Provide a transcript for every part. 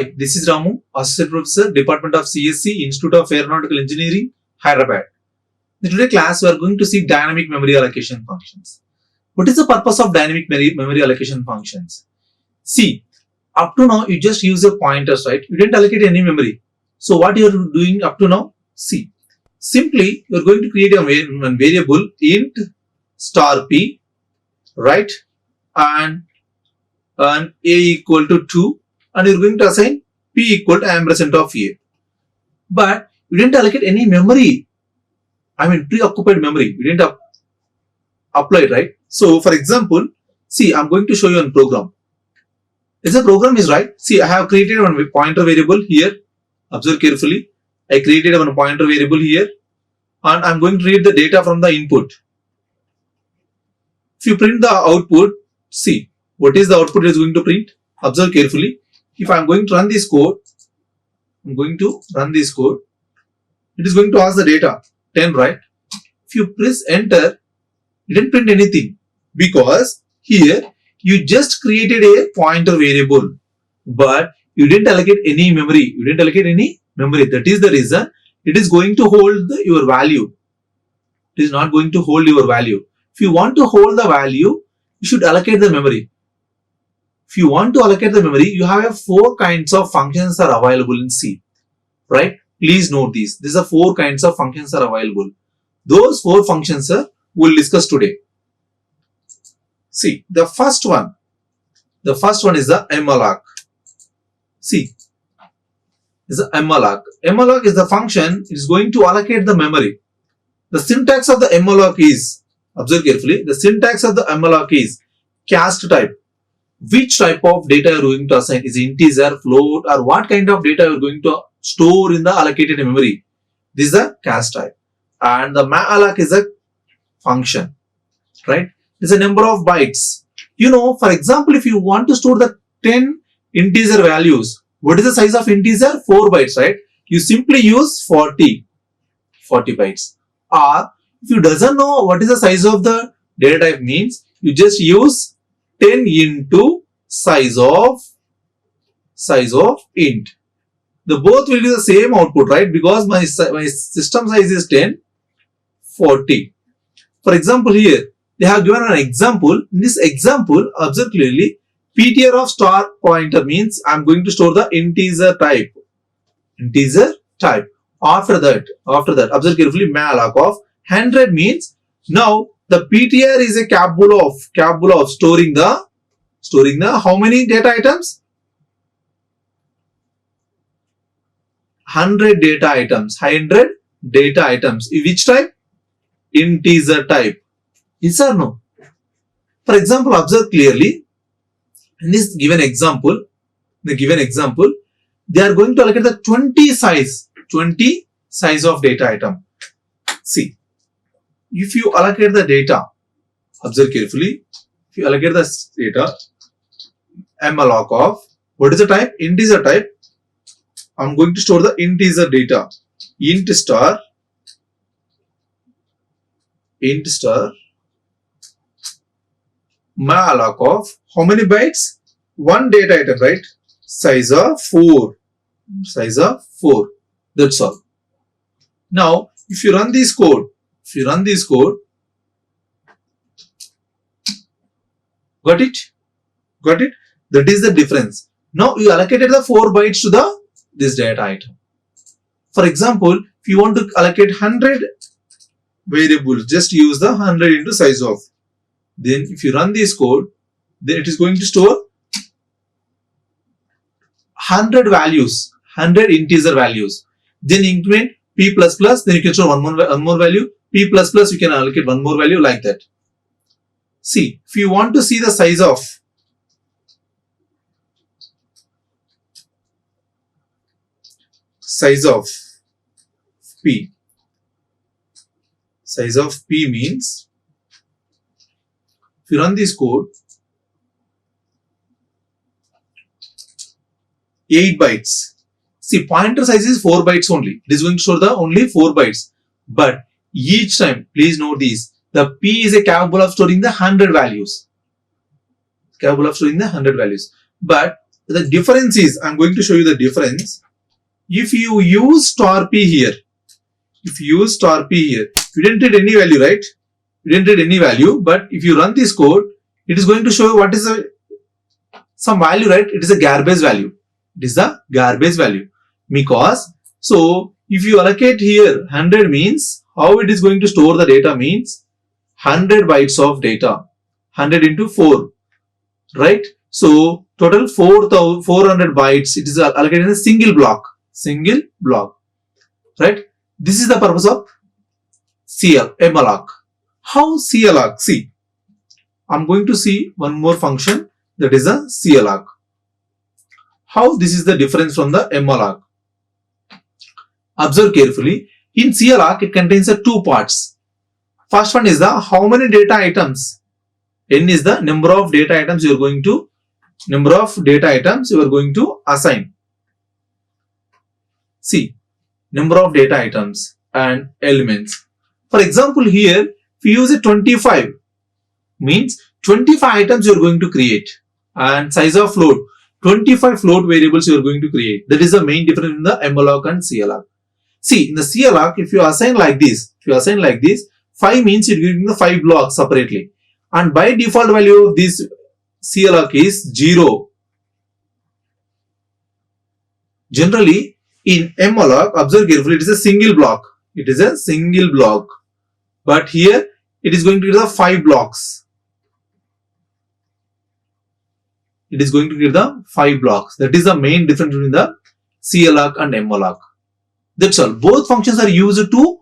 This is Ramu, Associate Professor, Department of CSC, Institute of Aeronautical Engineering, Hyderabad. In today's class, we are going to see dynamic memory allocation functions. What is the purpose of dynamic memory allocation functions? See, up to now, you just use a pointers, right? You didn't allocate any memory. So what you are doing up to now? See, simply, you are going to create a variable int star p, right? And a equal to 2, and you're going to assign p equal to ampersand of a. But you didn't allocate any memory. I mean preoccupied memory. You didn't apply it, right? So for example, see, I'm going to show you a program. Is the program is right? See, I have created one pointer variable here. Observe carefully. I created one pointer variable here, and I'm going to read the data from the input. If you print the output, see what is the output it is going to print. Observe carefully. If I'm going to run this code, it is going to ask the data 10, right? If you press enter, it didn't print anything because here you just created a pointer variable, but you didn't allocate any memory. That is the reason it is going to hold your value. It is not going to hold your value. If you want to hold the value, you should allocate the memory. If you want to allocate the memory, you have 4 kinds of functions are available in C, right? Please note these. These are 4 kinds of functions are available. Those 4 functions we'll discuss today. See, the first one is the malloc. See, is the malloc. Malloc is the function. It is going to allocate the memory. The syntax of the malloc is, observe carefully, the syntax of the malloc is cast type. Which type of data you are going to assign? Is integer, float, or what kind of data you are going to store in the allocated memory? This is the cast type. And the malloc is a function, right? It's a number of bytes. You know, for example, if you want to store the 10 integer values, what is the size of integer? 4 bytes, right? You simply use 40 bytes. Or if you doesn't know what is the size of the data type means, you just use 10 into size of int. The both will be the same output, right? Because my system size is 10, 40. For example, here they have given an example. In this example, observe clearly, ptr of star pointer means I'm going to store the integer type. After that, observe carefully, malloc of 100 means now the ptr is a capable of storing the how many data items? 100 data items. Which type? Integer type. Yes or no? For example, observe clearly. In this given example, they are going to allocate the 20 size of data item. See, if you allocate the data, observe carefully, if you allocate the data, malloc of, what is the type? Integer type. I'm going to store the integer data. Int star malloc of how many bytes? 1 data item, right? Size of 4. That's all. Now, if you run this code, got it? That is the difference. Now you allocated the 4 bytes to this data item. For example, if you want to allocate 100 variables, just use the 100 into size of. Then if you run this code, then it is going to store 100 values, 100 integer values. Then increment p++, then you can store one more value. P++, you can allocate one more value like that. See, if you want to see the size of p. Size of p means, if you run this code, 8 bytes. See, pointer size is 4 bytes only. It is going to store the only 4 bytes. But each time, please note this, the p is capable of storing the 100 values. But the difference is, I'm going to show you the difference. If you use star p here, you didn't read any value, right? You didn't read any value, but if you run this code, it is going to show you what is some value, right? It is a garbage value. It is the garbage value. Because, so if you allocate here 100 means, how it is going to store the data means 100 bytes of data. 100 into 4, right? So total 400 bytes, it is allocated in a single block, right? This is the purpose of malloc. How malloc? See, I'm going to see one more function, that is a malloc. How this is the difference from the malloc? Observe carefully. In malloc, it contains two parts. First one is the how many data items. N is the number of data items you are going to assign. See, number of data items and elements. For example, here if you use a 25, means 25 items you are going to create, and size of float, 25 float variables you are going to create. That is the main difference in the malloc and malloc. See, in the malloc, if you assign like this, 5 means you are giving the 5 blocks separately. And by default value of this malloc is 0. Generally, in malloc, observe carefully, it is a single block. But here, it is going to give the 5 blocks. That is the main difference between the malloc and malloc. That's all. Both functions are used to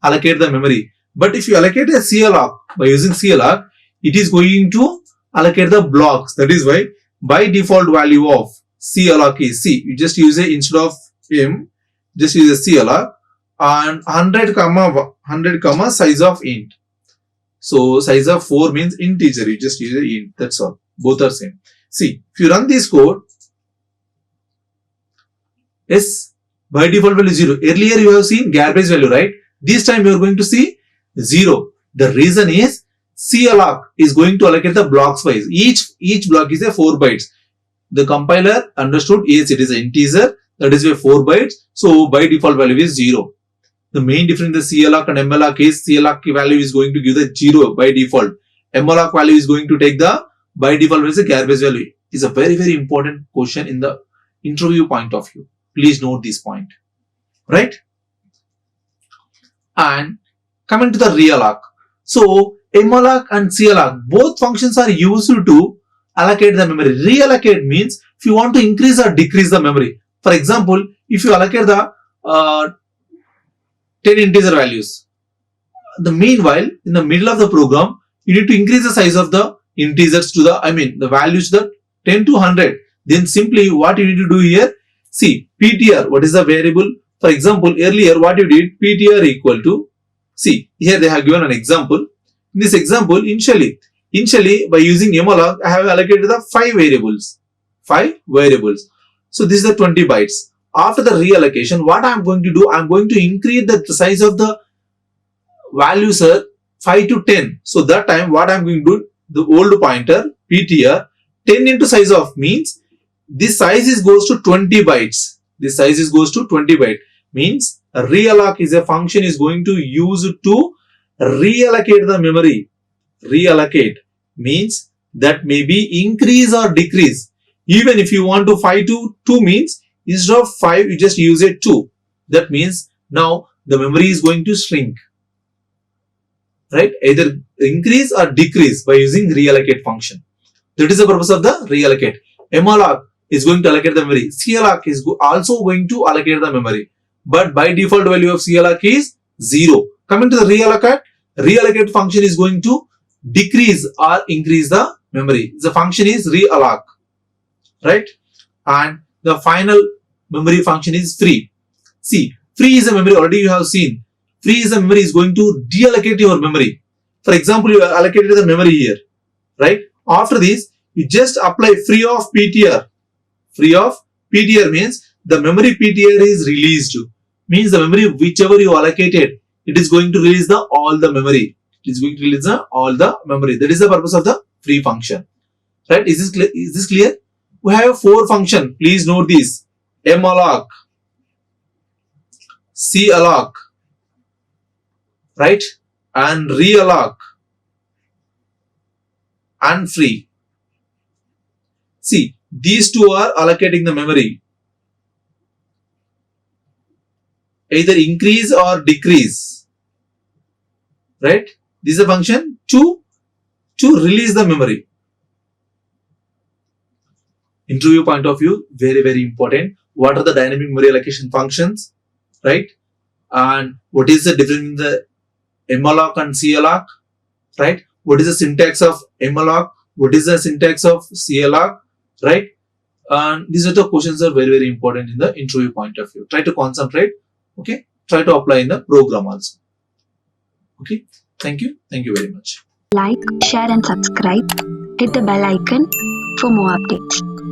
allocate the memory. But if you allocate a malloc by using malloc, it is going to allocate the blocks. That is why by default value of malloc is C. You just use a, instead of M, just use a malloc and 100 comma size of int. So size of 4 means integer. You just use a int. That's all. Both are same. See, if you run this code, yes, by default value 0. Earlier you have seen garbage value, right? This time you are going to see 0. The reason is malloc is going to allocate the blocks wise. Each block is a 4 bytes. The compiler understood, yes, it is an integer, that is a 4 bytes. So by default value is 0. The main difference in the malloc and malloc is malloc value is going to give the 0 by default. Malloc value is going to take the by default value is a garbage value. It's a very, very important question in the interview point of view. Please note this point, right? And coming to the realloc. So malloc and malloc, both functions are used to allocate the memory. Reallocate means if you want to increase or decrease the memory. For example, if you allocate the 10 integer values, meanwhile in the middle of the program you need to increase the size of the integers to the the values the 10 to 100. Then simply what you need to do here, see ptr, what is the variable? For example, earlier what you did, ptr equal to, see here they have given an example. In this example, initially by using malloc, I have allocated the 5 variables. So this is the 20 bytes. After the reallocation, what I am going to do, I am going to increase the size of the values 5 to 10. So that time what I am going to do, the old pointer ptr 10 into size of means this size goes to 20 bytes. Means realloc is a function is going to use to reallocate the memory. Reallocate means that may be increase or decrease. Even if you want to 5 to 2 means instead of 5 you just use a 2. That means now the memory is going to shrink, right? Either increase or decrease by using reallocate function. That is the purpose of the reallocate. malloc is going to allocate the memory. malloc is also going to allocate the memory. But by default value of malloc is 0. Coming to the reallocate function is going to decrease or increase the memory. The function is realloc, right? And the final memory function is free. See, free is a memory, already you have seen. Free is a memory is going to deallocate your memory. For example, you allocated the memory here, right? After this, you just apply free of ptr. Free of ptr means the memory ptr is released. Means the memory whichever you allocated, it is going to release all the memory. It is going to release all the memory. That is the purpose of the free function, Right? Is this clear? We have 4 function. Please note this. malloc, calloc, right? And realloc and free. See, these two are allocating the memory. Either increase or decrease. Right? This is a function to release the memory. Interview point of view, very, very important. What are the dynamic memory allocation functions? Right? And what is the difference in the malloc and calloc? Right? What is the syntax of malloc? What is the syntax of calloc? Right? And these are the questions are very, very important in the interview point of view. Try to concentrate. Okay. Try to apply in the program also. Okay. Thank you. Thank you very much. Like, share and subscribe. Hit the bell icon for more updates.